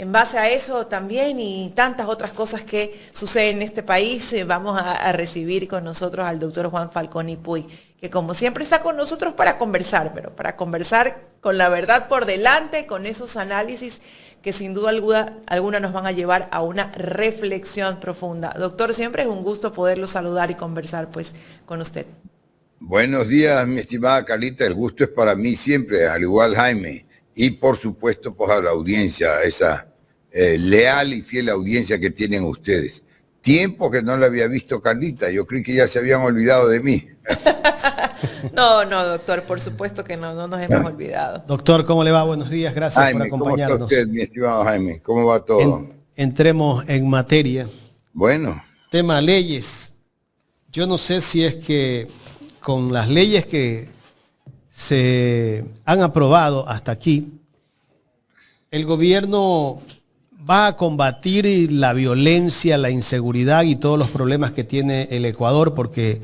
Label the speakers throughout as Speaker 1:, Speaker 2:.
Speaker 1: En base a eso también y tantas otras cosas que suceden en este país, vamos a recibir con nosotros al doctor Juan Falconi Puy, que como siempre está con nosotros para conversar, pero para conversar con la verdad por delante, con esos análisis que sin duda alguna nos van a llevar a una reflexión profunda. Doctor, siempre es un gusto poderlo saludar y conversar pues con usted.
Speaker 2: Buenos días, mi estimada Carlita, el gusto es para mí siempre, al igual Jaime, y por supuesto pues a la audiencia, esa leal y fiel audiencia que tienen ustedes. Tiempo que no la había visto, Carlita, yo creí que ya se habían olvidado de mí.
Speaker 1: No, doctor, por supuesto que no nos hemos olvidado.
Speaker 3: Doctor, ¿cómo le va? Buenos días, gracias
Speaker 2: Jaime,
Speaker 3: por acompañarnos.
Speaker 2: ¿cómo está usted, mi estimado Jaime? ¿Cómo va todo?
Speaker 3: Entremos en materia.
Speaker 2: Bueno.
Speaker 3: Tema leyes. Yo no sé si es que con las leyes que se han aprobado hasta aquí, el gobierno va a combatir la violencia, la inseguridad y todos los problemas que tiene el Ecuador, porque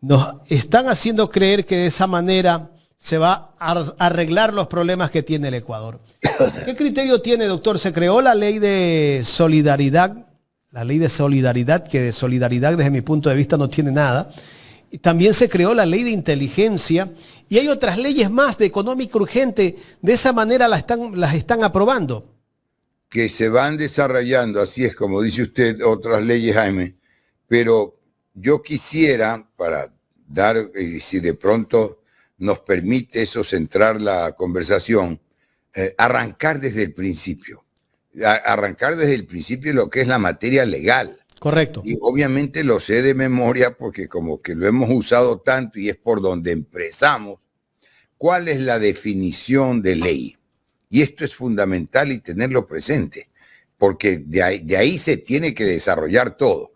Speaker 3: nos están haciendo creer que de esa manera se va a arreglar los problemas que tiene el Ecuador. ¿Qué criterio tiene, doctor? Se creó la ley de solidaridad, que de solidaridad desde mi punto de vista no tiene nada. Y también se creó la ley de inteligencia y hay otras leyes más de económica urgente. De esa manera las están aprobando.
Speaker 2: Que se van desarrollando, así es como dice usted, otras leyes, Jaime, pero yo quisiera, para dar, si de pronto nos permite eso centrar la conversación, arrancar desde el principio. Arrancar desde el principio lo que es la materia legal.
Speaker 3: Correcto.
Speaker 2: Y obviamente lo sé de memoria porque como que lo hemos usado tanto y es por donde empezamos. ¿Cuál es la definición de ley? Y esto es fundamental y tenerlo presente, porque de ahí se tiene que desarrollar todo.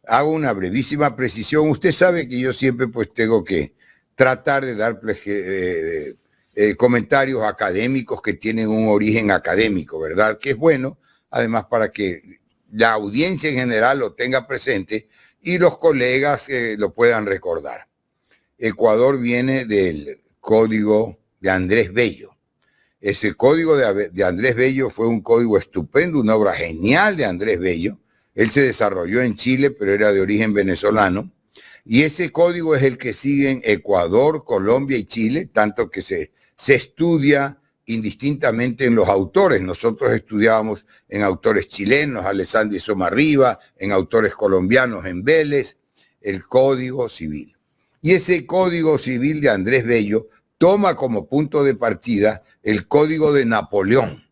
Speaker 2: Hago una brevísima precisión. Usted sabe que yo siempre pues tengo que tratar de dar comentarios académicos que tienen un origen académico, ¿verdad? Que es bueno, además para que la audiencia en general lo tenga presente y los colegas lo puedan recordar. Ecuador viene del Código de Andrés Bello. Ese código de Andrés Bello fue un código estupendo, una obra genial de Andrés Bello. Él se desarrolló en Chile, pero era de origen venezolano. Y ese código es el que siguen Ecuador, Colombia y Chile, tanto que se estudia indistintamente en los autores. Nosotros estudiábamos en autores chilenos, Alessandri Somarriba, en autores colombianos, en Vélez, el Código Civil. Y ese Código Civil de Andrés Bello toma como punto de partida el Código de Napoleón.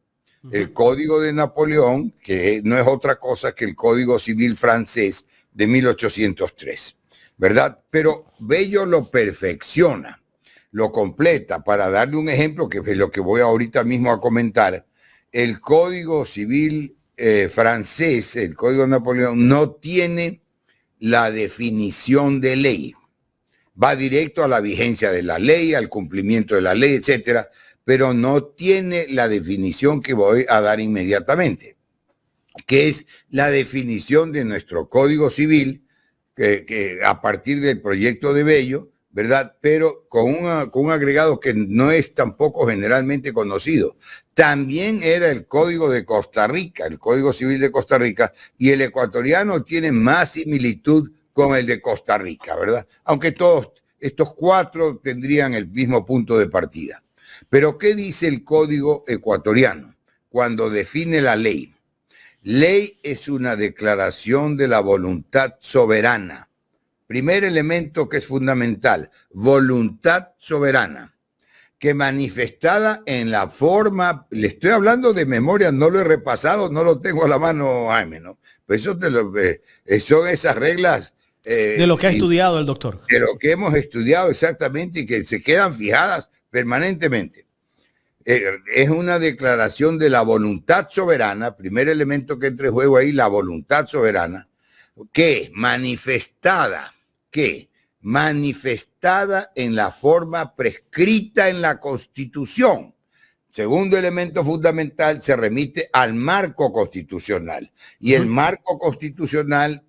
Speaker 2: El Código de Napoleón, que no es otra cosa que el Código Civil francés de 1803, ¿verdad? Pero Bello lo perfecciona, lo completa. Para darle un ejemplo, que es lo que voy ahorita mismo a comentar, el Código Civil francés, el Código de Napoleón, no tiene la definición de ley. Va directo a la vigencia de la ley, al cumplimiento de la ley, etcétera, pero no tiene la definición que voy a dar inmediatamente, que es la definición de nuestro Código Civil, que a partir del proyecto de Bello, ¿verdad? Pero con un agregado que no es tampoco generalmente conocido. También era el Código de Costa Rica, el Código Civil de Costa Rica, y el ecuatoriano tiene más similitud con el de Costa Rica, ¿verdad? Aunque todos estos cuatro tendrían el mismo punto de partida. Pero ¿qué dice el Código ecuatoriano cuando define la ley? Ley es una declaración de la voluntad soberana. Primer elemento que es fundamental, voluntad soberana, que manifestada en la forma, le estoy hablando de memoria, no lo he repasado, no lo tengo a la mano, Jaime, ¿no? Pero eso son esas reglas
Speaker 3: de lo que ha estudiado el doctor.
Speaker 2: De lo que hemos estudiado exactamente y que se quedan fijadas permanentemente. Es una declaración de la voluntad soberana, primer elemento que entra en juego ahí, la voluntad soberana, que manifestada en la forma prescrita en la Constitución. Segundo elemento fundamental, se remite al marco constitucional. Y el marco constitucional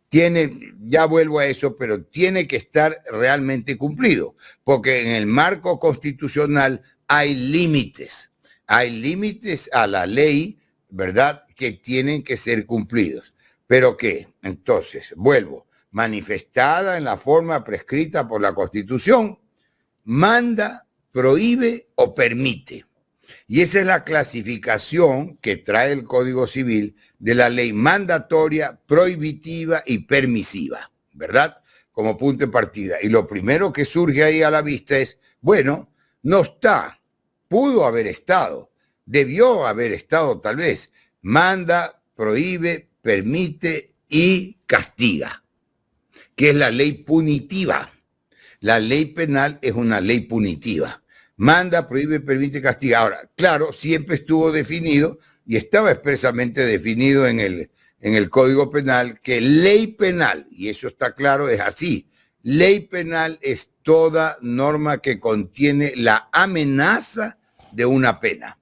Speaker 2: tiene, ya vuelvo a eso, pero tiene que estar realmente cumplido, porque en el marco constitucional hay límites Hay límites a la ley, ¿verdad?, que tienen que ser cumplidos. ¿Pero qué? Entonces, vuelvo, manifestada en la forma prescrita por la Constitución, manda, prohíbe o permite. Y esa es la clasificación que trae el Código Civil de la ley mandatoria, prohibitiva y permisiva, ¿verdad? Como punto de partida. Y lo primero que surge ahí a la vista es, bueno, no está, pudo haber estado, debió haber estado tal vez, manda, prohíbe, permite y castiga, que es la ley punitiva. La ley penal es una ley punitiva. Manda, prohíbe, permite, castiga. Ahora, claro, siempre estuvo definido y estaba expresamente definido en el Código Penal que ley penal, y eso está claro, es así. Ley penal es toda norma que contiene la amenaza de una pena.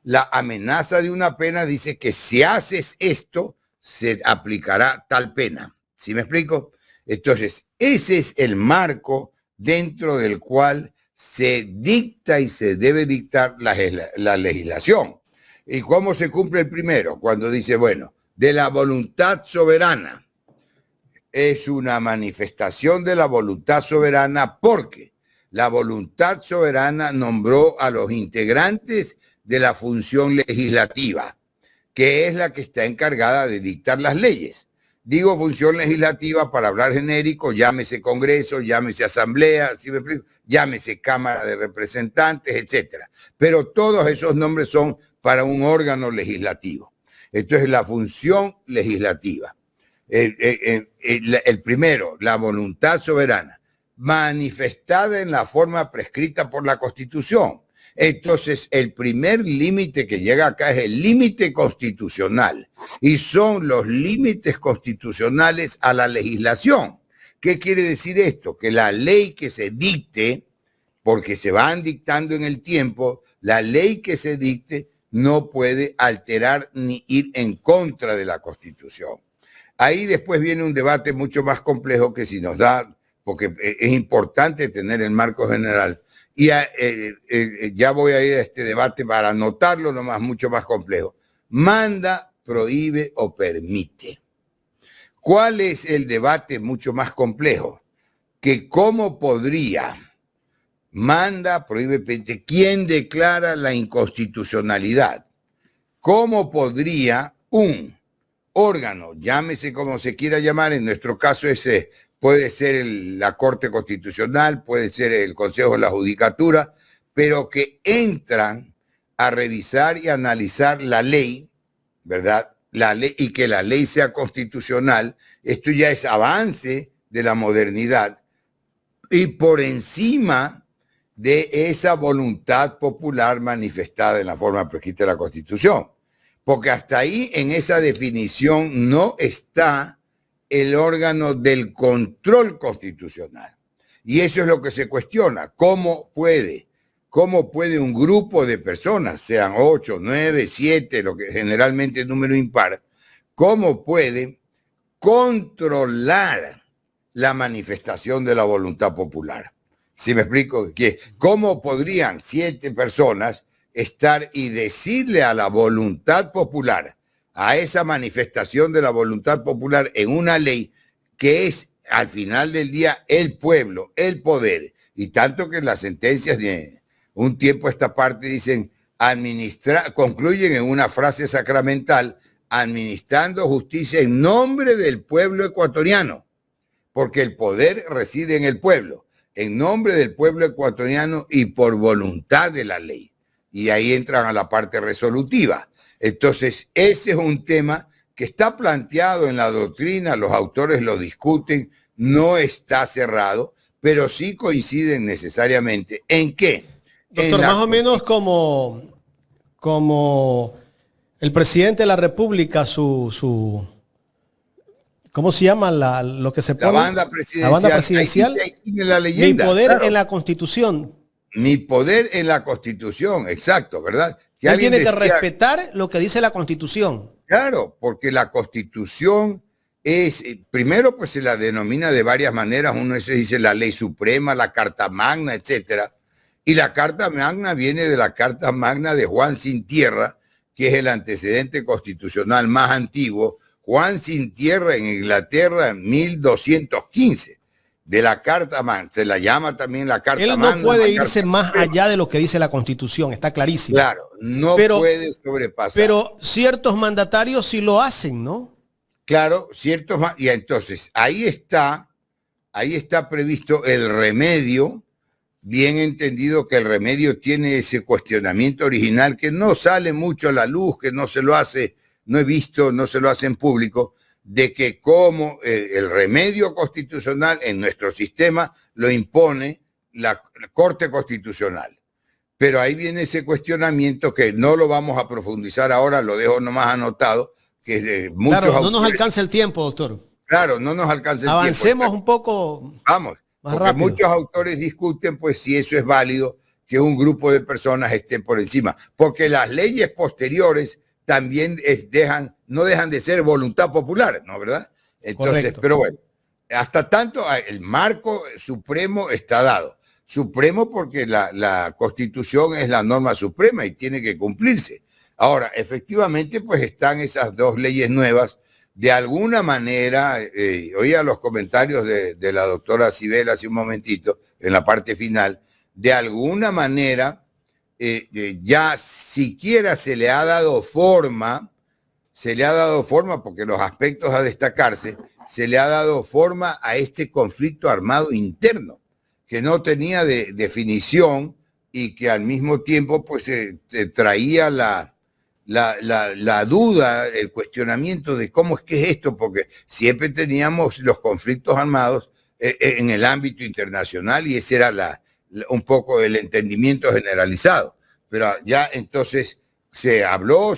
Speaker 2: La amenaza de una pena dice que si haces esto, se aplicará tal pena. ¿Sí me explico? Entonces, ese es el marco dentro del cual se dicta y se debe dictar la legislación. ¿Y cómo se cumple el primero? Cuando dice, bueno, de la voluntad soberana. Es una manifestación de la voluntad soberana porque la voluntad soberana nombró a los integrantes de la función legislativa, que es la que está encargada de dictar las leyes. Digo función legislativa para hablar genérico, llámese Congreso, llámese Asamblea, ¿sí me explico? Llámese Cámara de Representantes, etcétera. Pero todos esos nombres son para un órgano legislativo. Entonces, la función legislativa. El primero, la voluntad soberana, manifestada en la forma prescrita por la Constitución. Entonces, el primer límite que llega acá es el límite constitucional y son los límites constitucionales a la legislación. ¿Qué quiere decir esto? Que la ley que se dicte, porque se van dictando en el tiempo, la ley que se dicte no puede alterar ni ir en contra de la Constitución. Ahí después viene un debate mucho más complejo que si nos da, porque es importante tener el marco general. Y ya voy a ir a este debate para anotarlo nomás, mucho más complejo. Manda, prohíbe o permite. ¿Cuál es el debate mucho más complejo? Que cómo podría, manda, prohíbe, permite, ¿quién declara la inconstitucionalidad? ¿Cómo podría un órgano, llámese como se quiera llamar, en nuestro caso ese puede ser la Corte Constitucional, puede ser el Consejo de la Judicatura, pero que entran a revisar y analizar la ley, ¿verdad? La ley, y que la ley sea constitucional, esto ya es avance de la modernidad y por encima de esa voluntad popular manifestada en la forma prescrita de la Constitución. Porque hasta ahí en esa definición no está el órgano del control constitucional. Y eso es lo que se cuestiona. ¿Cómo puede un grupo de personas, sean 8, 9, 7, lo que generalmente es número impar, cómo puede controlar la manifestación de la voluntad popular? ¿Sí me explico? ¿Cómo podrían 7 personas estar y decirle a la voluntad popular, a esa manifestación de la voluntad popular en una ley que es al final del día el pueblo, el poder, y tanto que en las sentencias de un tiempo a esta parte dicen, concluyen en una frase sacramental, administrando justicia en nombre del pueblo ecuatoriano, porque el poder reside en el pueblo, en nombre del pueblo ecuatoriano y por voluntad de la ley. Y ahí entran a la parte resolutiva. Entonces, ese es un tema que está planteado en la doctrina, los autores lo discuten, no está cerrado, pero sí coinciden necesariamente. ¿En qué?
Speaker 3: Doctor, más o menos como el presidente de la República, ¿cómo se llama lo que se pone?
Speaker 2: La banda presidencial.
Speaker 3: La banda presidencial.
Speaker 2: Ahí tiene la leyenda,
Speaker 3: Mi poder
Speaker 2: claro.
Speaker 3: en la Constitución.
Speaker 2: Mi poder en la Constitución, exacto, ¿verdad?
Speaker 3: Él tiene que respetar lo que dice la Constitución.
Speaker 2: Claro, porque la Constitución es, primero pues se la denomina de varias maneras, uno se dice la ley suprema, la Carta Magna, etcétera, Y la Carta Magna viene de la Carta Magna de Juan Sin Tierra, que es el antecedente constitucional más antiguo. Juan Sin Tierra en Inglaterra en 1215. De la Carta Magna, se la llama también la Carta Magna.
Speaker 3: Él no puede irse más allá de lo que dice la Constitución, está clarísimo.
Speaker 2: Claro, no puede sobrepasar.
Speaker 3: Pero ciertos mandatarios sí lo hacen, ¿no?
Speaker 2: Claro, ciertos, y entonces ahí está previsto el remedio, bien entendido que el remedio tiene ese cuestionamiento original que no sale mucho a la luz, que no se lo hace, no he visto, no se lo hace en público, de que como el remedio constitucional en nuestro sistema lo impone la Corte Constitucional. Pero ahí viene ese cuestionamiento que no lo vamos a profundizar ahora, lo dejo nomás anotado, que muchos
Speaker 3: claro, no
Speaker 2: autores,
Speaker 3: nos alcanza el tiempo, doctor.
Speaker 2: Claro, no nos alcanza el
Speaker 3: Avancemos
Speaker 2: tiempo.
Speaker 3: un poco.
Speaker 2: Vamos,
Speaker 3: más
Speaker 2: porque
Speaker 3: rápido.
Speaker 2: muchos autores discuten pues si eso es válido, que un grupo de personas esté por encima, porque las leyes posteriores también no dejan de ser voluntad popular, ¿no? ¿Verdad? Entonces,
Speaker 3: correcto.
Speaker 2: pero bueno, hasta tanto el marco supremo está dado. Supremo porque la Constitución es la norma suprema y tiene que cumplirse. Ahora, efectivamente, pues están esas dos leyes nuevas. De alguna manera, oía los comentarios de la doctora Cibel hace un momentito, en la parte final, de alguna manera ya siquiera se le ha dado forma porque los aspectos a destacarse, se le ha dado forma a este conflicto armado interno, que no tenía definición y que al mismo tiempo pues traía la duda, el cuestionamiento de cómo es que es esto, porque siempre teníamos los conflictos armados en el ámbito internacional y ese era un poco el entendimiento generalizado. Pero ya entonces se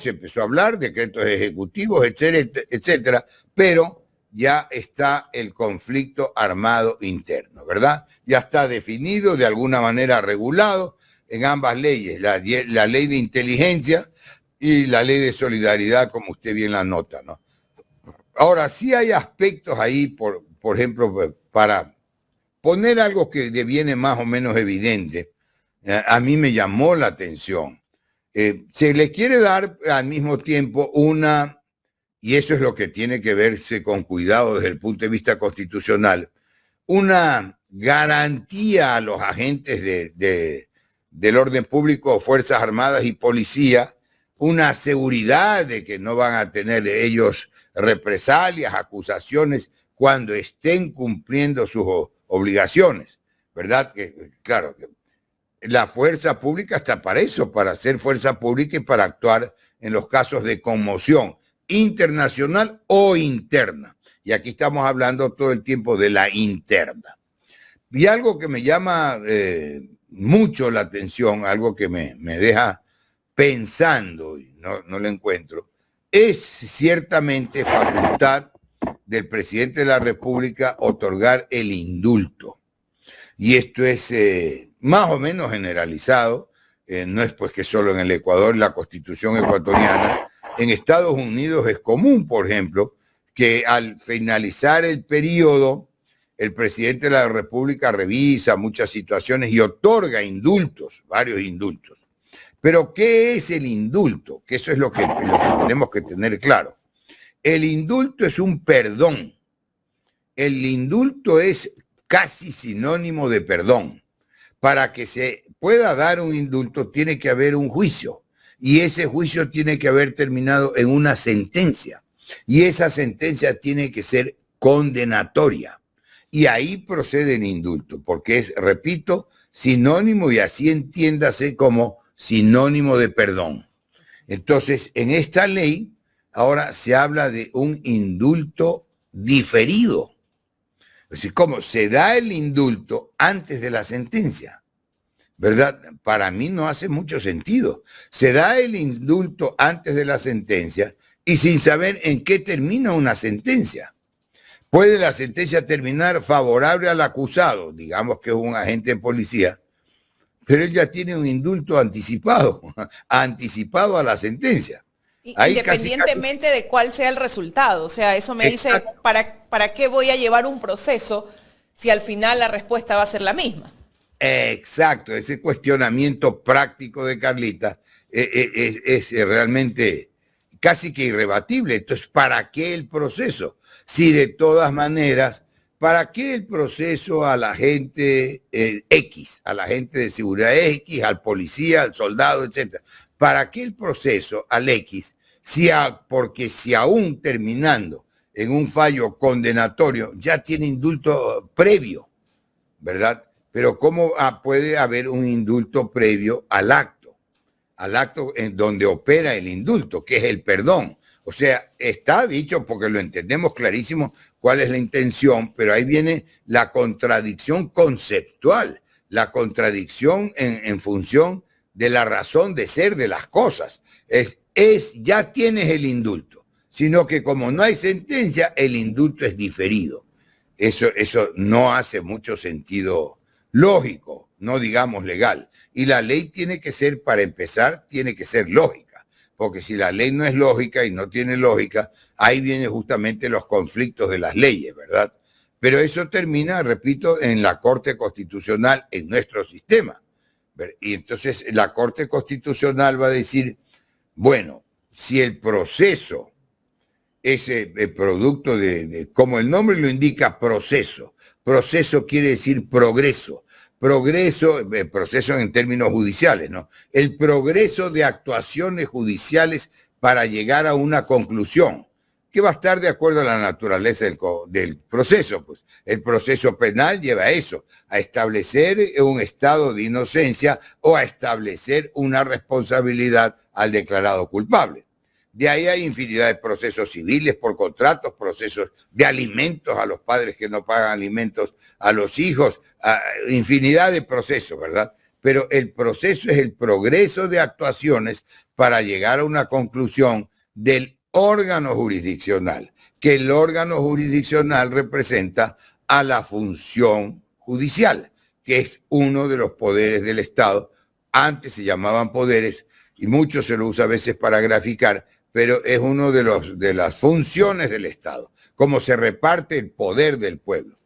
Speaker 2: empezó a hablar, decretos ejecutivos, etcétera, etcétera, pero ya está el conflicto armado interno, ¿verdad? Ya está definido, de alguna manera regulado en ambas leyes, la ley de inteligencia y la ley de solidaridad, como usted bien la nota, ¿no? Ahora, sí hay aspectos ahí, por ejemplo, para poner algo que deviene más o menos evidente, a mí me llamó la atención. Se le quiere dar al mismo tiempo y eso es lo que tiene que verse con cuidado desde el punto de vista constitucional, una garantía a los agentes del orden público, Fuerzas Armadas y Policía, una seguridad de que no van a tener ellos represalias, acusaciones cuando estén cumpliendo sus obligaciones, ¿verdad? Que, claro, la fuerza pública está para eso, para ser fuerza pública y para actuar en los casos de conmoción internacional o interna. Y aquí estamos hablando todo el tiempo de la interna. Y algo que me llama mucho la atención, algo que me deja pensando, y no lo encuentro, es ciertamente facultad del presidente de la República otorgar el indulto. Y esto es más o menos generalizado, no es pues que solo en el Ecuador, la Constitución ecuatoriana, en Estados Unidos es común, por ejemplo, que al finalizar el periodo, el presidente de la República revisa muchas situaciones y otorga indultos, varios indultos. Pero, ¿qué es el indulto? Que eso es lo que tenemos que tener claro. El indulto es un perdón. El indulto es casi sinónimo de perdón. Para que se pueda dar un indulto tiene que haber un juicio. Y ese juicio tiene que haber terminado en una sentencia. Y esa sentencia tiene que ser condenatoria. Y ahí procede el indulto, porque es, repito, sinónimo y así entiéndase como sinónimo de perdón. Entonces, en esta ley, ahora se habla de un indulto diferido. Es decir, ¿cómo? Se da el indulto antes de la sentencia, ¿verdad? Para mí no hace mucho sentido. Se da el indulto antes de la sentencia y sin saber en qué termina una sentencia. Puede la sentencia terminar favorable al acusado, digamos que es un agente de policía, pero él ya tiene un indulto anticipado a la sentencia. Ahí
Speaker 1: independientemente de cuál sea el resultado. O sea, eso me dice, ¿para qué voy a llevar un proceso si al final la respuesta va a ser la misma?
Speaker 2: Exacto, ese cuestionamiento práctico de Carlita es realmente casi que irrebatible. Entonces, ¿para qué el proceso? Si de todas maneras, ¿para qué el proceso a la gente X, a la gente de seguridad X, al policía, al soldado, etcétera? ¿Para qué el proceso al X? Porque si aún terminando en un fallo condenatorio ya tiene indulto previo, ¿verdad? Pero ¿cómo puede haber un indulto previo al acto en donde opera el indulto, que es el perdón? O sea, está dicho, porque lo entendemos clarísimo, cuál es la intención, pero ahí viene la contradicción conceptual, la contradicción en función de la razón de ser de las cosas. Ya tienes el indulto, sino que como no hay sentencia, el indulto es diferido. Eso no hace mucho sentido lógico, no digamos legal. Y la ley tiene que ser, para empezar, tiene que ser lógica, porque si la ley no es lógica y no tiene lógica, ahí vienen justamente los conflictos de las leyes, ¿verdad? Pero eso termina, repito, en la Corte Constitucional, en nuestro sistema. Y entonces la Corte Constitucional va a decir, bueno, si el proceso es el producto como el nombre lo indica, proceso. Proceso quiere decir progreso. Proceso en términos judiciales, ¿no? El progreso de actuaciones judiciales para llegar a una conclusión, que va a estar de acuerdo a la naturaleza del proceso. Pues el proceso penal lleva a eso, a establecer un estado de inocencia o a establecer una responsabilidad al declarado culpable. De ahí hay infinidad de procesos civiles por contratos, procesos de alimentos a los padres que no pagan alimentos a los hijos, infinidad de procesos, ¿verdad? Pero el proceso es el progreso de actuaciones para llegar a una conclusión del órgano jurisdiccional, que el órgano jurisdiccional representa a la función judicial, que es uno de los poderes del Estado. Antes se llamaban poderes y mucho se lo usa a veces para graficar, pero es uno de las funciones del Estado, cómo se reparte el poder del pueblo.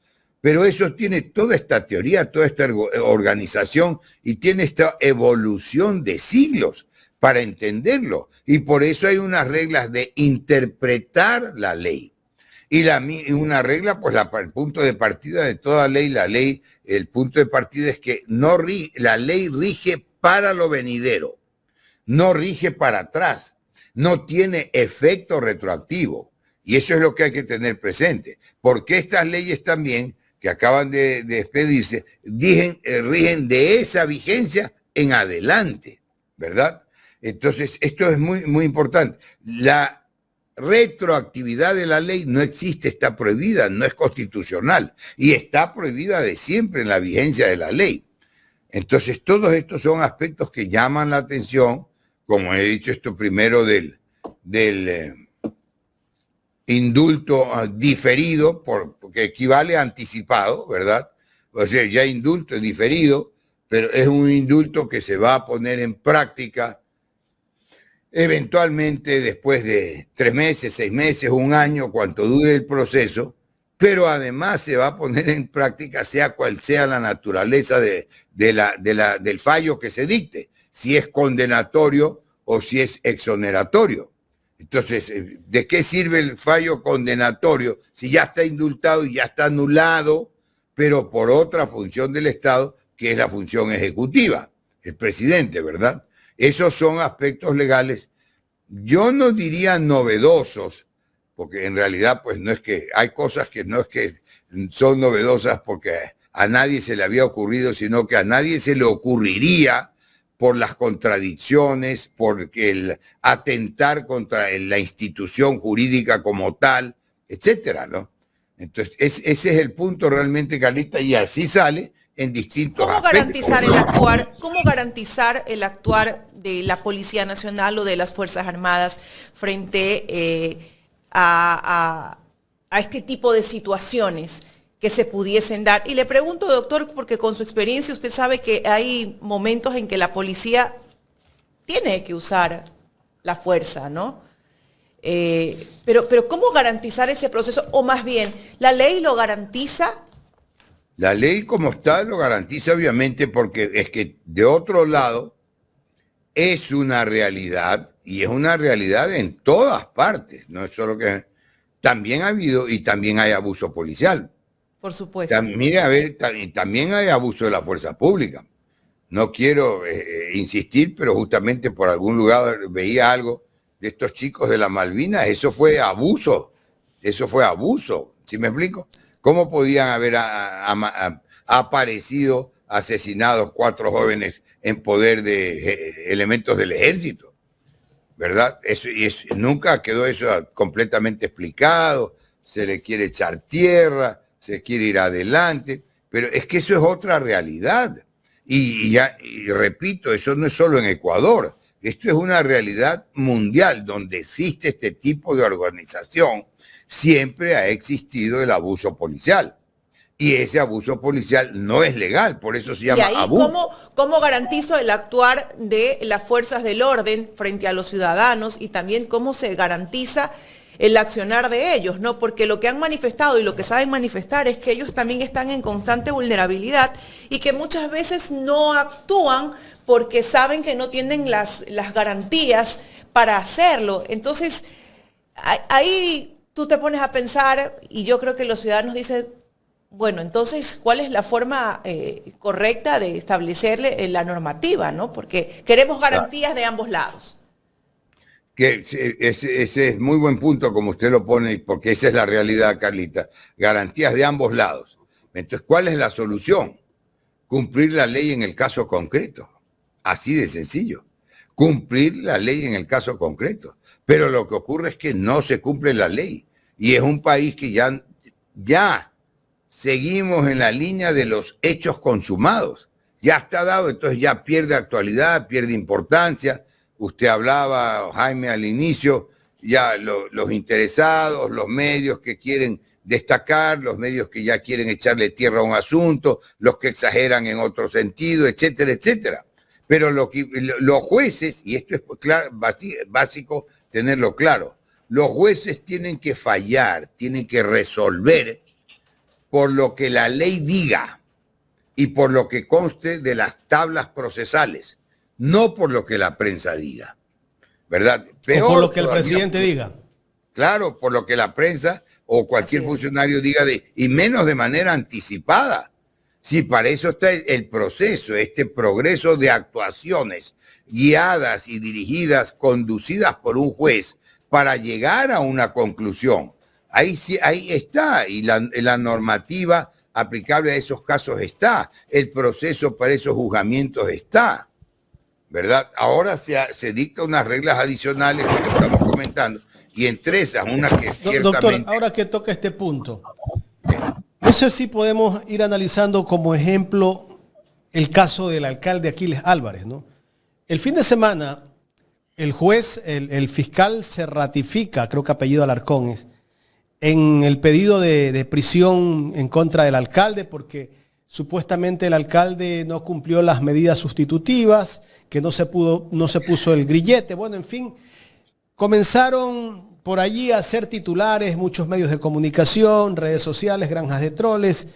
Speaker 2: Pero eso tiene toda esta teoría, toda esta organización y tiene esta evolución de siglos para entenderlo. Y por eso hay unas reglas de interpretar la ley. Y una regla, pues el punto de partida de toda ley, el punto de partida es que la ley rige para lo venidero, no rige para atrás. No tiene efecto retroactivo. Y eso es lo que hay que tener presente. Porque estas leyes también, que acaban de expedirse, rigen de esa vigencia en adelante, ¿verdad? Entonces, esto es muy, muy importante. La retroactividad de la ley no existe, está prohibida, no es constitucional. Y está prohibida de siempre en la vigencia de la ley. Entonces, todos estos son aspectos que llaman la atención. Como he dicho, esto primero del indulto diferido, porque equivale a anticipado, ¿verdad? O sea, ya indulto es diferido, pero es un indulto que se va a poner en práctica eventualmente después de 3 meses, 6 meses, 1 año, cuanto dure el proceso, pero además se va a poner en práctica sea cual sea la naturaleza del fallo que se dicte, si es condenatorio o si es exoneratorio. Entonces, ¿de qué sirve el fallo condenatorio si ya está indultado y ya está anulado, pero por otra función del Estado, que es la función ejecutiva, el presidente, ¿verdad? Esos son aspectos legales, yo no diría novedosos, porque en realidad pues no es que, hay cosas que no es que son novedosas porque a nadie se le había ocurrido, sino que a nadie se le ocurriría por las contradicciones, por el atentar contra la institución jurídica como tal, etcétera, ¿no? Entonces, ese es el punto realmente, Carlita, y así sale en distintos aspectos.
Speaker 1: ¿Cómo garantizar el actuar de la Policía Nacional o de las Fuerzas Armadas frente a este tipo de situaciones que se pudiesen dar? Y le pregunto, doctor, porque con su experiencia usted sabe que hay momentos en que la policía tiene que usar la fuerza, ¿no? Pero ¿cómo garantizar ese proceso? O más bien, ¿la ley lo garantiza
Speaker 2: La ley como está lo garantiza obviamente porque es que de otro lado es una realidad y es una realidad en todas partes, no es solo que también ha habido y también hay abuso policial.
Speaker 1: Por supuesto.
Speaker 2: Mire, a ver, también hay abuso de la fuerza pública. No quiero insistir, pero justamente por algún lugar veía algo de estos chicos de la Malvinas, eso fue abuso, ¿sí me explico? ¿Cómo podían haber aparecido asesinados 4 jóvenes en poder de elementos del ejército? ¿Verdad? Nunca quedó eso completamente explicado, se le quiere echar tierra, se quiere ir adelante, pero es que eso es otra realidad. Y repito, eso no es solo en Ecuador, esto es una realidad mundial donde existe este tipo de organización, siempre ha existido el abuso policial. Y ese abuso policial no es legal, por eso se llama
Speaker 1: y ahí,
Speaker 2: abuso.
Speaker 1: ¿cómo garantizo el actuar de las fuerzas del orden frente a los ciudadanos y también cómo se garantiza el accionar de ellos, ¿no? Porque lo que han manifestado y lo que saben manifestar es que ellos también están en constante vulnerabilidad y que muchas veces no actúan porque saben que no tienen las garantías para hacerlo. Entonces, ahí tú te pones a pensar y yo creo que los ciudadanos dicen, bueno, entonces, ¿cuál es la forma correcta de establecerle la normativa, ¿no? Porque queremos garantías de ambos lados.
Speaker 2: Que ese es muy buen punto como usted lo pone, porque esa es la realidad, Carlita. Garantías de ambos lados. Entonces, ¿cuál es la solución? Cumplir la ley en el caso concreto. Así de sencillo. Cumplir la ley en el caso concreto. Pero lo que ocurre es que no se cumple la ley. Y es un país que ya seguimos en la línea de los hechos consumados. Ya está dado, entonces ya pierde actualidad, pierde importancia. Usted hablaba, Jaime, al inicio, ya los interesados, los medios que quieren destacar, los medios que ya quieren echarle tierra a un asunto, los que exageran en otro sentido, etcétera, etcétera. Pero los jueces, y esto es claro, básico tenerlo claro, los jueces tienen que fallar, tienen que resolver por lo que la ley diga y por lo que conste de las tablas procesales, no por lo que la prensa diga, ¿verdad?
Speaker 3: Peor, o por lo que el presidente diga.
Speaker 2: Claro, por lo que la prensa o cualquier funcionario diga, y menos de manera anticipada. Sí, para eso está el proceso, este progreso de actuaciones guiadas y dirigidas, conducidas por un juez para llegar a una conclusión. Ahí está, y la normativa aplicable a esos casos está, el proceso para esos juzgamientos está, ¿verdad? Ahora se dictan unas reglas adicionales que estamos comentando, y entre esas, una que ciertamente...
Speaker 3: Doctor, ahora que toca este punto, no sé si podemos ir analizando como ejemplo el caso del alcalde Aquiles Álvarez, ¿no? El fin de semana, el juez, el fiscal se ratifica, creo que apellido Alarcón es, en el pedido de prisión en contra del alcalde porque supuestamente el alcalde no cumplió las medidas sustitutivas, que no se puso el grillete. Bueno, en fin, comenzaron por allí a hacer titulares muchos medios de comunicación, redes sociales, granjas de troles,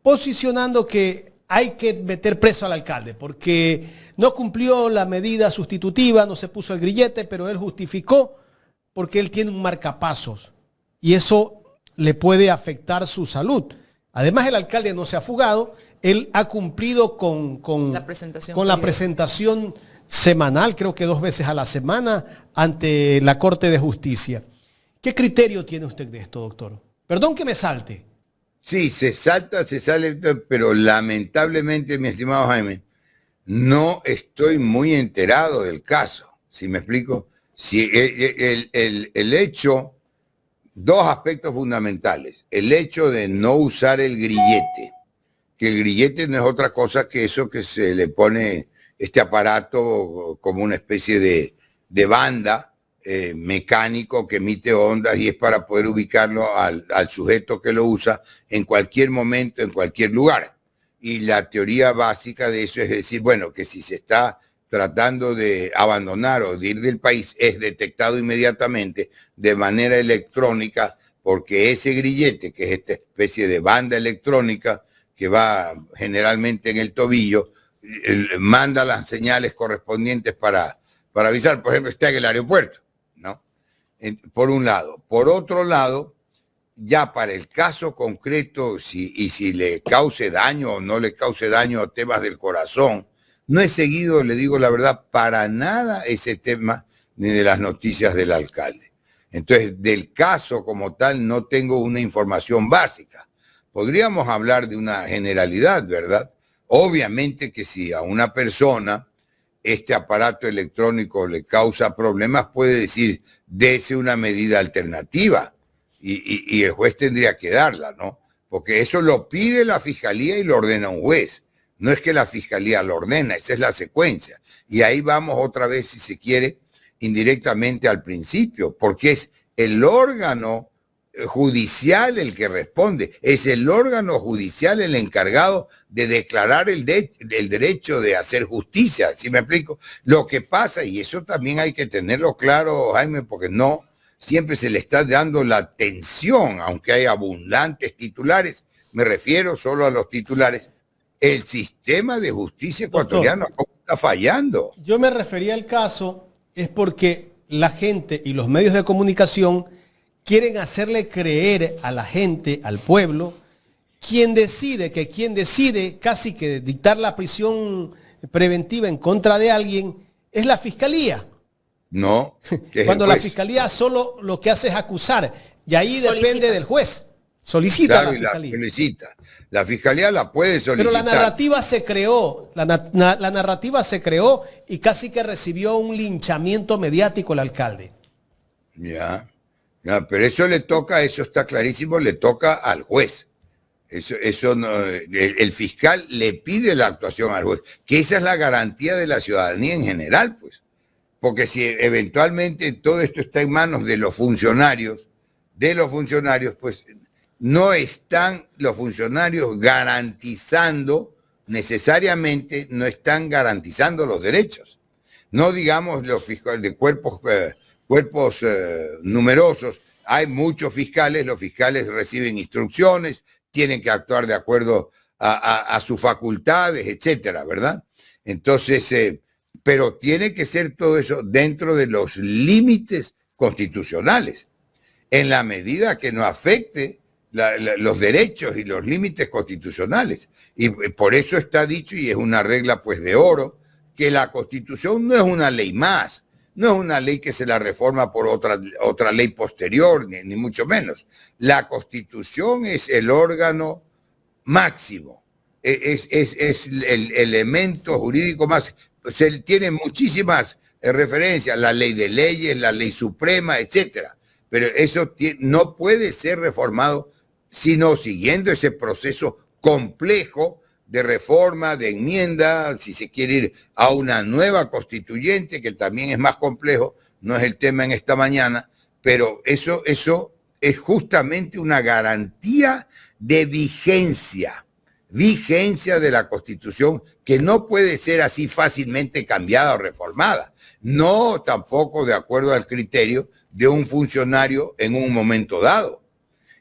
Speaker 3: posicionando que hay que meter preso al alcalde porque no cumplió la medida sustitutiva, no se puso el grillete, pero él justificó porque él tiene un marcapasos. Y eso le puede afectar su salud. Además, el alcalde no se ha fugado, él ha cumplido con la presentación semanal, creo que 2 veces a la semana, ante la Corte de Justicia. ¿Qué criterio tiene usted de esto, doctor? Perdón que me salte.
Speaker 2: Sí, se sale, pero lamentablemente, mi estimado Jaime, no estoy muy enterado del caso. ¿Sí me explico? Si el hecho... 2 aspectos fundamentales. El hecho de no usar el grillete, que el grillete no es otra cosa que eso que se le pone este aparato como una especie de banda mecánico que emite ondas y es para poder ubicarlo al sujeto que lo usa en cualquier momento, en cualquier lugar. Y la teoría básica de eso es decir, bueno, que si se está tratando de abandonar o de ir del país, es detectado inmediatamente de manera electrónica, porque ese grillete, que es esta especie de banda electrónica que va generalmente en el tobillo, manda las señales correspondientes para avisar. Por ejemplo, está en el aeropuerto, ¿no? Por un lado. Por otro lado, ya para el caso concreto, si le cause daño o no le cause daño a temas del corazón, no he seguido, le digo la verdad, para nada ese tema ni de las noticias del alcalde. Entonces, del caso como tal no tengo una información básica. Podríamos hablar de una generalidad, ¿verdad? Obviamente que si a una persona este aparato electrónico le causa problemas, puede decir, dese una medida alternativa y el juez tendría que darla, ¿no? Porque eso lo pide la fiscalía y lo ordena un juez. No es que la fiscalía lo ordena, esa es la secuencia. Y ahí vamos otra vez, si se quiere, indirectamente al principio, porque es el órgano judicial el que responde, es el órgano judicial el encargado de declarar el derecho de hacer justicia, ¿sí me explico? Lo que pasa, y eso también hay que tenerlo claro, Jaime, porque no siempre se le está dando la atención, aunque hay abundantes titulares, me refiero solo a los titulares, el sistema de justicia ecuatoriano está fallando.
Speaker 3: Yo me refería al caso, es porque la gente y los medios de comunicación quieren hacerle creer a la gente, al pueblo, quien decide casi que dictar la prisión preventiva en contra de alguien es la fiscalía.
Speaker 2: No.
Speaker 3: Cuando la fiscalía solo lo que hace es acusar y ahí depende del juez. Solicita
Speaker 2: claro,
Speaker 3: la fiscalía.
Speaker 2: La fiscalía la puede solicitar.
Speaker 3: Pero la narrativa se creó, la narrativa se creó y casi que recibió un linchamiento mediático el alcalde.
Speaker 2: Ya, pero eso está clarísimo, le toca al juez. Eso no, el fiscal le pide la actuación al juez, que esa es la garantía de la ciudadanía en general, pues. Porque si eventualmente todo esto está en manos de los funcionarios, pues no están los funcionarios necesariamente no están garantizando los derechos. No digamos los fiscales de cuerpos numerosos, hay muchos fiscales, los fiscales reciben instrucciones, tienen que actuar de acuerdo a sus facultades, etcétera, ¿verdad? Entonces, pero tiene que ser todo eso dentro de los límites constitucionales, en la medida que no afecte los derechos y los límites constitucionales. Y por eso está dicho, y es una regla pues de oro, que la Constitución no es una ley más, no es una ley que se la reforma por otra ley posterior, ni mucho menos. La Constitución es el órgano máximo, es el elemento jurídico más. Se tiene muchísimas referencias, la ley de leyes, la ley suprema, etcétera. Pero eso no puede ser reformado sino siguiendo ese proceso complejo de reforma, de enmienda, si se quiere ir a una nueva constituyente, que también es más complejo, no es el tema en esta mañana, pero eso es justamente una garantía de vigencia de la Constitución, que no puede ser así fácilmente cambiada o reformada, no tampoco de acuerdo al criterio de un funcionario en un momento dado.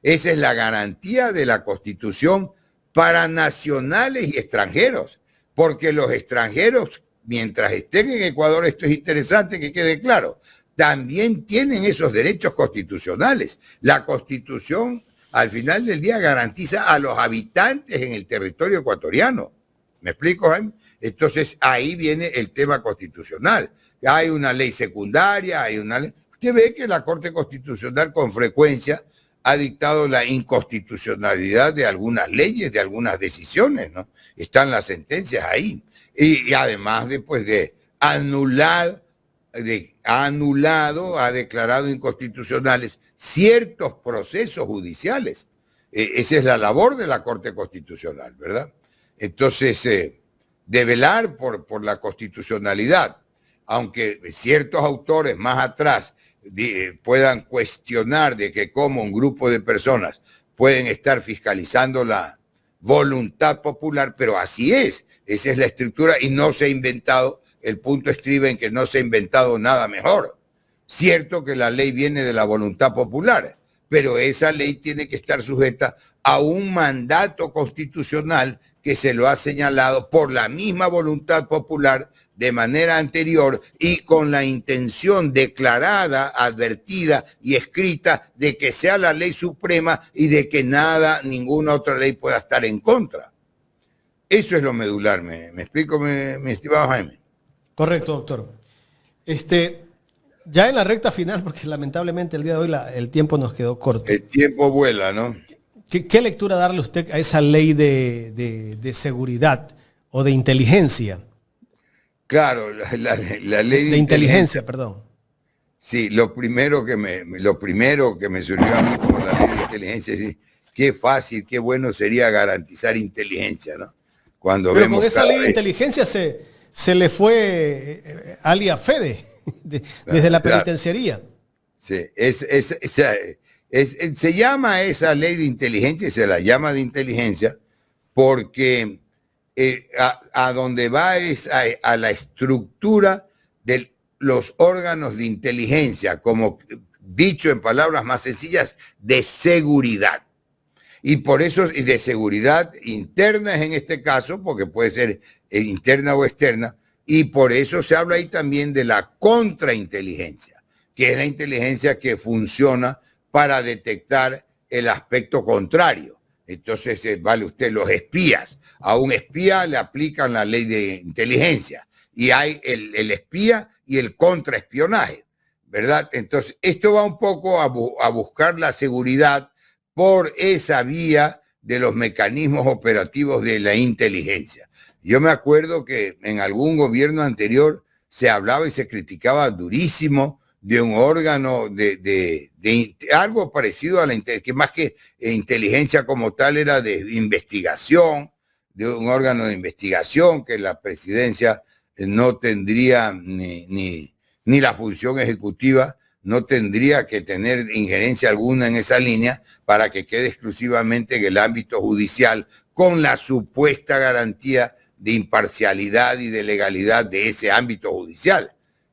Speaker 2: Esa es la garantía de la Constitución para nacionales y extranjeros, porque los extranjeros, mientras estén en Ecuador, esto es interesante que quede claro, también tienen esos derechos constitucionales. La Constitución, al final del día, garantiza a los habitantes en el territorio ecuatoriano. ¿Me explico, Jaime? Entonces, ahí viene el tema constitucional. Hay una ley secundaria, hay una ley... Usted ve que la Corte Constitucional con frecuencia ha dictado la inconstitucionalidad de algunas leyes, de algunas decisiones, ¿no? Están las sentencias ahí. Y además después de anulado, ha declarado inconstitucionales ciertos procesos judiciales. Esa es la labor de la Corte Constitucional, ¿verdad? Entonces, de velar por la constitucionalidad, aunque ciertos autores más atrás puedan cuestionar de que cómo un grupo de personas pueden estar fiscalizando la voluntad popular, pero así es, esa es la estructura y no se ha inventado, el punto estriba en que no se ha inventado nada mejor. Cierto que la ley viene de la voluntad popular, pero esa ley tiene que estar sujeta a un mandato constitucional que se lo ha señalado por la misma voluntad popular de manera anterior y con la intención declarada, advertida y escrita de que sea la ley suprema y de que ninguna otra ley pueda estar en contra. Eso es lo medular, ¿me explico, mi estimado Jaime?
Speaker 3: Correcto, doctor. Ya en la recta final, porque lamentablemente el día de hoy el tiempo nos quedó corto.
Speaker 2: El tiempo vuela, ¿no?
Speaker 3: ¿Qué lectura darle usted a esa ley de seguridad o de inteligencia?
Speaker 2: Claro, la ley
Speaker 3: de inteligencia, perdón.
Speaker 2: Sí, lo primero que me surgió a mí como la ley de inteligencia es decir, qué fácil, qué bueno sería garantizar inteligencia, ¿no? Cuando
Speaker 3: Pero
Speaker 2: vemos
Speaker 3: con esa ley de inteligencia se le fue alia fede desde la penitenciaría.
Speaker 2: Sí, se llama esa ley de inteligencia, se la llama de inteligencia, porque a donde va es a la estructura de los órganos de inteligencia, como dicho en palabras más sencillas, de seguridad. Y por eso, y de seguridad interna es en este caso, porque puede ser interna o externa, y por eso se habla ahí también de la contrainteligencia, que es la inteligencia que funciona para detectar el aspecto contrario. Entonces, vale usted, los espías. A un espía le aplican la ley de inteligencia y hay el espía y el contraespionaje, ¿verdad? Entonces, esto va un poco a buscar la seguridad por esa vía de los mecanismos operativos de la inteligencia. Yo me acuerdo que en algún gobierno anterior se hablaba y se criticaba durísimo de un órgano de algo parecido a la inteligencia, que más que inteligencia como tal era de investigación, de un órgano de investigación que la presidencia no tendría ni la función ejecutiva, no tendría que tener injerencia alguna en esa línea para que quede exclusivamente en el ámbito judicial con la supuesta garantía de imparcialidad y de legalidad de ese ámbito judicial.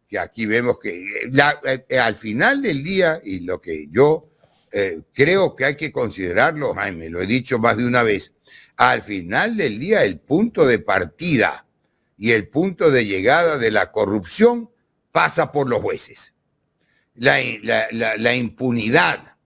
Speaker 2: Que aquí vemos que al final del día, y lo que yo creo que hay que considerarlo, Jaime, lo he dicho más de una vez, al final del día el punto de partida y el punto de llegada de la corrupción pasa por los jueces. La impunidad,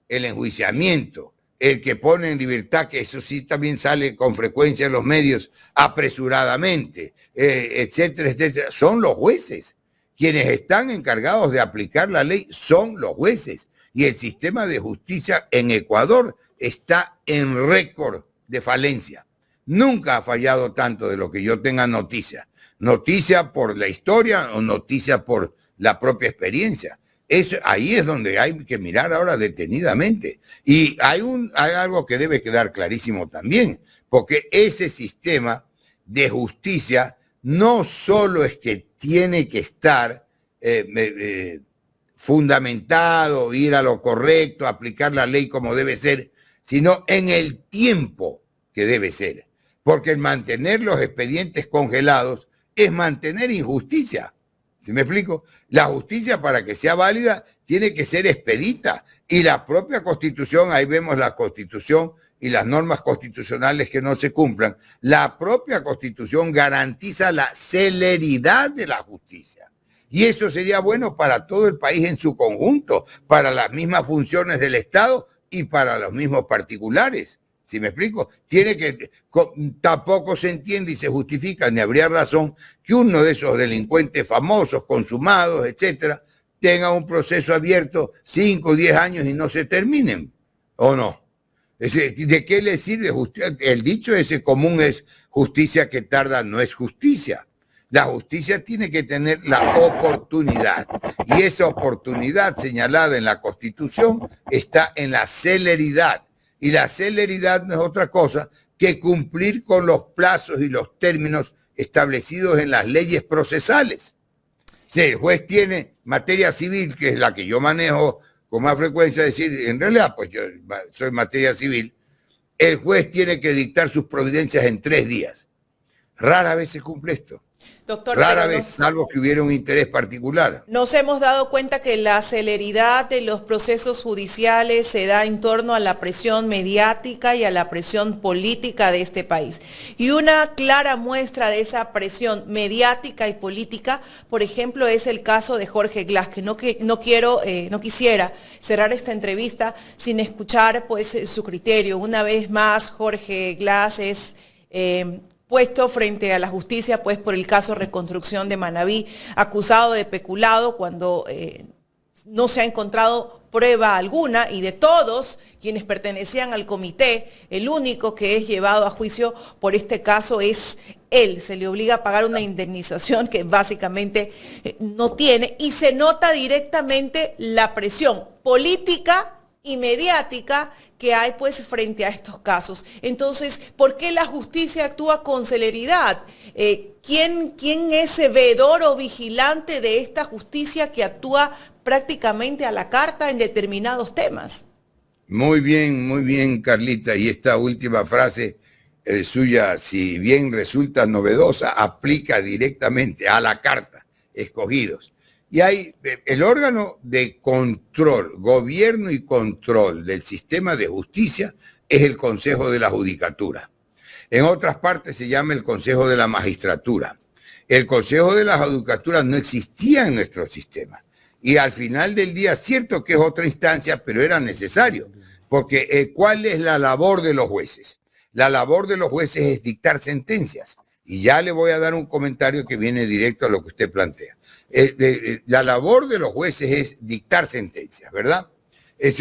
Speaker 2: el enjuiciamiento, el que pone en libertad, que eso sí también sale con frecuencia en los medios, apresuradamente, etcétera, etcétera, son los jueces. Quienes están encargados de aplicar la ley son los jueces. Y el sistema de justicia en Ecuador está en récord de falencia. Nunca ha fallado tanto de lo que yo tenga noticia. Noticia por la historia o noticia por la propia experiencia. Ahí es donde hay que mirar ahora detenidamente. Y hay algo que debe quedar clarísimo también, porque ese sistema de justicia no solo es que tiene que estar fundamentado, ir a lo correcto, aplicar la ley como debe ser, sino en el tiempo que debe ser. Porque el mantener los expedientes congelados es mantener injusticia. ¿Sí me explico? La justicia, para que sea válida, tiene que ser expedita. Y la propia Constitución, ahí vemos la Constitución y las normas constitucionales que no se cumplan. La propia Constitución garantiza la celeridad de la justicia. Y eso sería bueno para todo el país en su conjunto, para las mismas funciones del Estado y para los mismos particulares. ¿Sí me explico? Tampoco se entiende y se justifica, ni habría razón, que uno de esos delincuentes famosos, consumados, etcétera, tenga un proceso abierto 5 o 10 años y no se terminen, ¿o no? ¿De qué le sirve? El dicho ese común es: justicia que tarda no es justicia. La justicia tiene que tener la oportunidad, y esa oportunidad señalada en la Constitución está en la celeridad. Y la celeridad no es otra cosa que cumplir con los plazos y los términos establecidos en las leyes procesales. Si el juez tiene materia civil, que es la que yo manejo con más frecuencia, decir, en realidad, pues yo soy materia civil, el juez tiene que dictar sus providencias en 3 días. Rara vez se cumple esto.
Speaker 1: Doctor,
Speaker 2: Rara vez, salvo que hubiera un interés particular.
Speaker 1: nos hemos dado cuenta que la celeridad de los procesos judiciales se da en torno a la presión mediática y a la presión política de este país. Y una clara muestra de esa presión mediática y política, por ejemplo, es el caso de Jorge Glass, que no quisiera cerrar esta entrevista sin escuchar pues su criterio. Una vez más, Jorge Glass es puesto frente a la justicia pues por el caso Reconstrucción de Manabí, acusado de peculado cuando no se ha encontrado prueba alguna, y de todos quienes pertenecían al comité, el único que es llevado a juicio por este caso es él. Se le obliga a pagar una indemnización que básicamente no tiene, y se nota directamente la presión política y mediática que hay pues frente a estos casos. Entonces, ¿por qué la justicia actúa con celeridad? ¿Quién es veedor o vigilante de esta justicia que actúa prácticamente a la carta en determinados temas?
Speaker 2: Muy bien, Carlita. Y esta última frase suya, si bien resulta novedosa, aplica directamente a la carta, escogidos. Y hay el órgano de control, gobierno y control del sistema de justicia es el Consejo de la Judicatura. En otras partes se llama el Consejo de la Magistratura. El Consejo de la Judicatura no existía en nuestro sistema. Y al final del día, cierto que es otra instancia, pero era necesario. Porque ¿cuál es la labor de los jueces? La labor de los jueces es dictar sentencias. Y ya le voy a dar un comentario que viene directo a lo que usted plantea. La labor de los jueces es dictar sentencias, ¿verdad?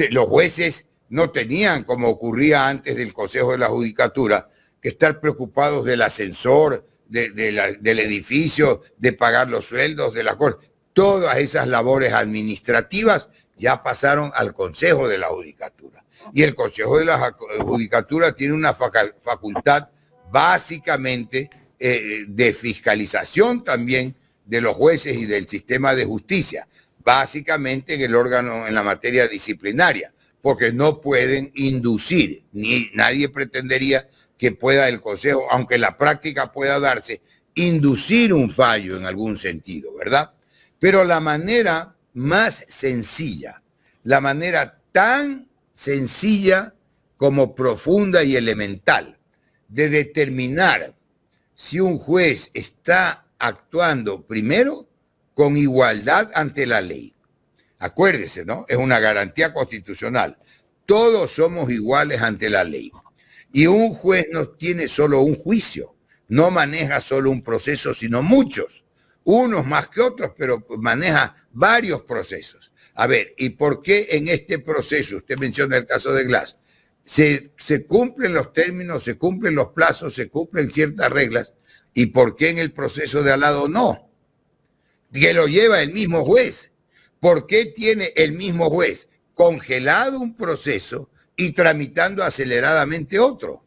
Speaker 2: Los jueces no tenían, como ocurría antes del Consejo de la Judicatura, que estar preocupados del ascensor, del edificio, de pagar los sueldos de la corte. Todas esas labores administrativas ya pasaron al Consejo de la Judicatura. Y el Consejo de la Judicatura tiene una facultad básicamente de fiscalización también de los jueces y del sistema de justicia, básicamente en el órgano en la materia disciplinaria, porque no pueden inducir, ni nadie pretendería que pueda el Consejo, aunque la práctica pueda darse, inducir un fallo en algún sentido, ¿verdad? Pero la manera más sencilla, la manera tan sencilla como profunda y elemental de determinar si un juez está actuando primero con igualdad ante la ley. Acuérdese, ¿no? Es una garantía constitucional. Todos somos iguales ante la ley. Y un juez no tiene solo un juicio, no maneja solo un proceso, sino muchos. Unos más que otros, pero maneja varios procesos. A ver, ¿y por qué en este proceso, usted menciona el caso de Glass, se cumplen los términos, se cumplen los plazos, se cumplen ciertas reglas? ¿Y por qué en el proceso de al lado no? Que lo lleva el mismo juez. ¿Por qué tiene el mismo juez congelado un proceso y tramitando aceleradamente otro?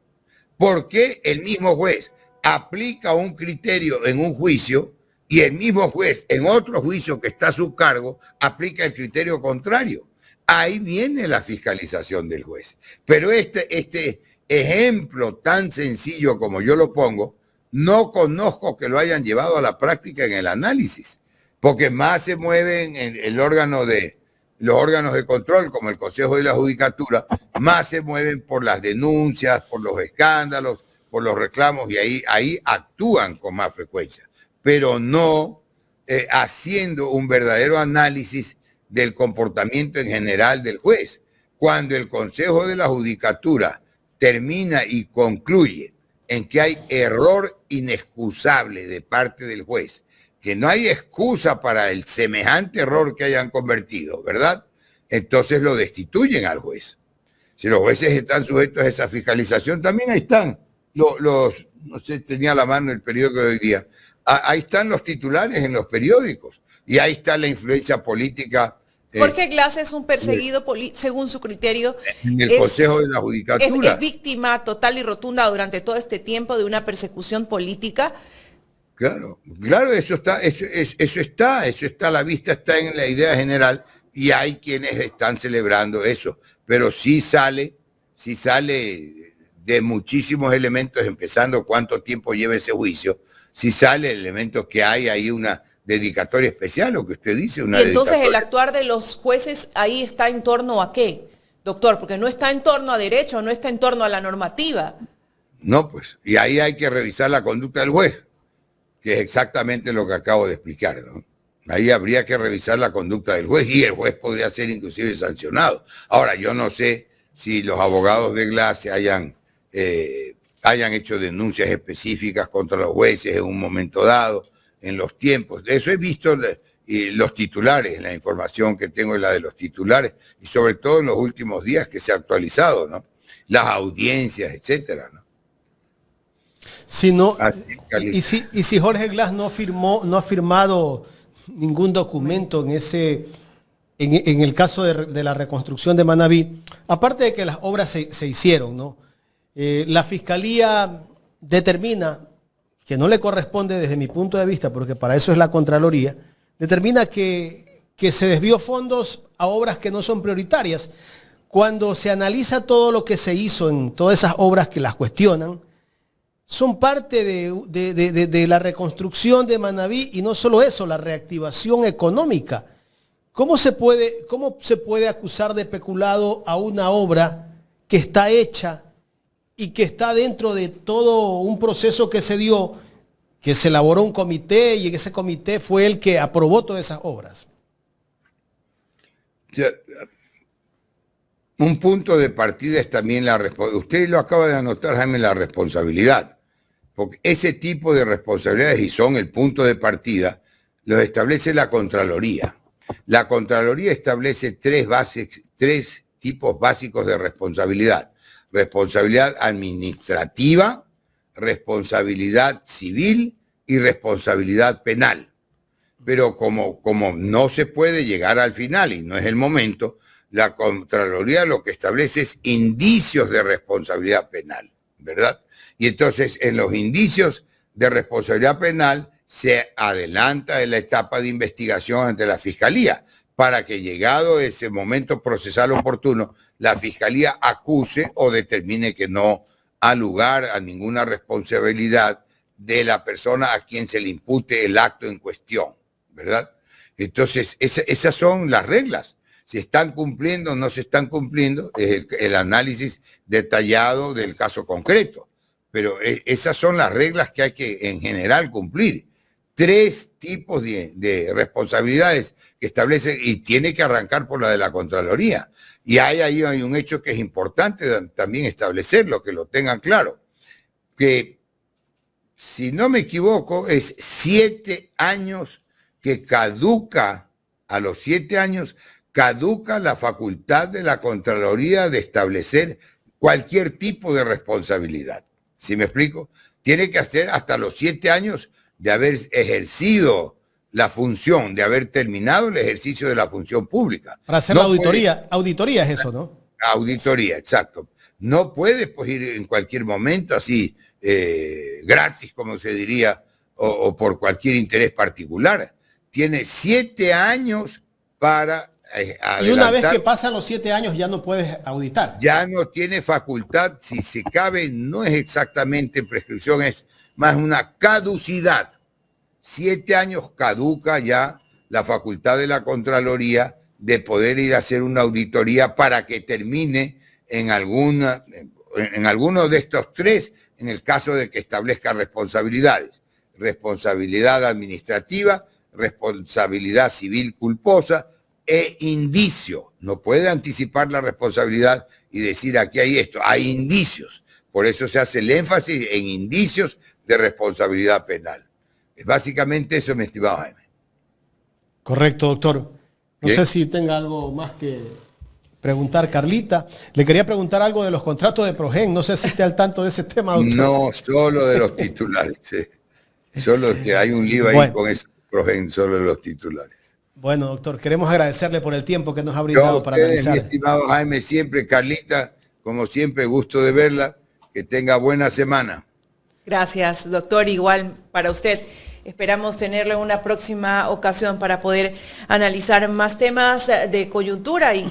Speaker 2: ¿Por qué el mismo juez aplica un criterio en un juicio y el mismo juez en otro juicio que está a su cargo aplica el criterio contrario? Ahí viene la fiscalización del juez. Pero este ejemplo tan sencillo como yo lo pongo, no conozco que lo hayan llevado a la práctica en el análisis, porque más se mueven en los órganos de control, como el Consejo de la Judicatura, más se mueven por las denuncias, por los escándalos, por los reclamos, y ahí actúan con más frecuencia, pero no haciendo un verdadero análisis del comportamiento en general del juez. Cuando el Consejo de la Judicatura termina y concluye en que hay error inexcusable de parte del juez, que no hay excusa para el semejante error que hayan cometido, ¿verdad? Entonces lo destituyen al juez. Si los jueces están sujetos a esa fiscalización, también ahí están no sé, tenía a la mano el periódico de hoy día, ahí están los titulares en los periódicos, y ahí está la influencia política.
Speaker 1: Jorge Glass es un perseguido, según su criterio.
Speaker 2: En el Consejo de la Judicatura.
Speaker 1: Es víctima total y rotunda durante todo este tiempo de una persecución política.
Speaker 2: Claro, eso está, la vista está en la idea general, y hay quienes están celebrando eso, pero sí sale de muchísimos elementos, empezando cuánto tiempo lleva ese juicio, si sale el elemento que hay ahí una dedicatoria especial, lo que usted dice. Una
Speaker 1: y entonces el
Speaker 2: dedicatoria.
Speaker 1: actuar de los jueces ahí está en torno a qué, doctor, porque no está en torno a derecho, no está en torno a la normativa.
Speaker 2: No, pues, y ahí hay que revisar la conducta del juez, que es exactamente lo que acabo de explicar, ¿no? Ahí habría que revisar la conducta del juez y el juez podría ser inclusive sancionado. Ahora, yo no sé si los abogados de Glass hayan hecho denuncias específicas contra los jueces en un momento dado, en los tiempos. De eso he visto los titulares, la información que tengo es la de los titulares, y sobre todo en los últimos días que se ha actualizado, ¿no? Las audiencias, etcétera, ¿no?
Speaker 3: Si no,
Speaker 2: Así,
Speaker 3: y si Jorge Glass no ha firmado ningún documento en el caso de la reconstrucción de Manabí, aparte de que las obras se hicieron, ¿no? La Fiscalía determina, que no le corresponde desde mi punto de vista, porque para eso es la Contraloría, determina que se desvió fondos a obras que no son prioritarias. Cuando se analiza todo lo que se hizo en todas esas obras que las cuestionan, son parte de la reconstrucción de Manabí, y no solo eso, la reactivación económica. ¿Cómo se puede acusar de peculado a una obra que está hecha y que está dentro de todo un proceso que se dio, que se elaboró un comité y ese comité fue el que aprobó todas esas obras?
Speaker 2: Un punto de partida es también la responsabilidad. Usted lo acaba de anotar, Jaime, la responsabilidad. Porque ese tipo de responsabilidades, y son el punto de partida, los establece la Contraloría. La Contraloría establece tres tipos básicos de responsabilidad. Responsabilidad administrativa, responsabilidad civil y responsabilidad penal. Pero como no se puede llegar al final y no es el momento, la Contraloría lo que establece es indicios de responsabilidad penal, ¿verdad? Y entonces en los indicios de responsabilidad penal se adelanta en la etapa de investigación ante la Fiscalía para que, llegado ese momento procesal oportuno, la Fiscalía acuse o determine que no ha lugar a ninguna responsabilidad de la persona a quien se le impute el acto en cuestión, ¿verdad? Entonces esas son las reglas. Si están cumpliendo o no se están cumpliendo, es el análisis detallado del caso concreto. Pero esas son las reglas que hay que, en general, cumplir. Tres tipos de responsabilidades que establece, y tiene que arrancar por la de la Contraloría. Y hay un hecho que es importante también establecerlo, que lo tengan claro. Que, si no me equivoco, es 7 años que caduca, a los 7 años, caduca la facultad de la Contraloría de establecer cualquier tipo de responsabilidad. ¿Sí me explico? Tiene que hacer hasta los 7 años de haber ejercido la función, de haber terminado el ejercicio de la función pública.
Speaker 3: Para hacer la auditoría. Auditoría es eso, ¿no?
Speaker 2: Auditoría, exacto. No puede, pues, ir en cualquier momento así, gratis, como se diría, o por cualquier interés particular. Tiene 7 años para adelantar.
Speaker 3: Y una vez que pasan los 7 años ya no puedes auditar.
Speaker 2: Ya no tiene facultad, si se cabe, no es exactamente prescripción, es más una caducidad. 7 años caduca ya la facultad de la Contraloría de poder ir a hacer una auditoría para que termine en alguno de estos tres, en el caso de que establezca responsabilidades. Responsabilidad administrativa, responsabilidad civil culposa e indicio. No puede anticipar la responsabilidad y decir aquí hay esto, hay indicios. Por eso se hace el énfasis en indicios de responsabilidad penal. Es básicamente eso, mi estimado Jaime.
Speaker 3: Correcto, doctor. No sé si tenga algo más que preguntar, Carlita. Le quería preguntar algo de los contratos de Progen. No sé si esté al tanto de ese tema, doctor.
Speaker 2: No, solo de los titulares. Solo que hay un lío ahí con ese Progen, solo de los titulares.
Speaker 3: Bueno, doctor, queremos agradecerle por el tiempo que nos ha brindado para analizar.
Speaker 2: Mi estimado Jaime, siempre, Carlita, como siempre, gusto de verla. Que tenga buena semana.
Speaker 1: Gracias, doctor. Igual para usted. Esperamos tenerlo en una próxima ocasión para poder analizar más temas de coyuntura y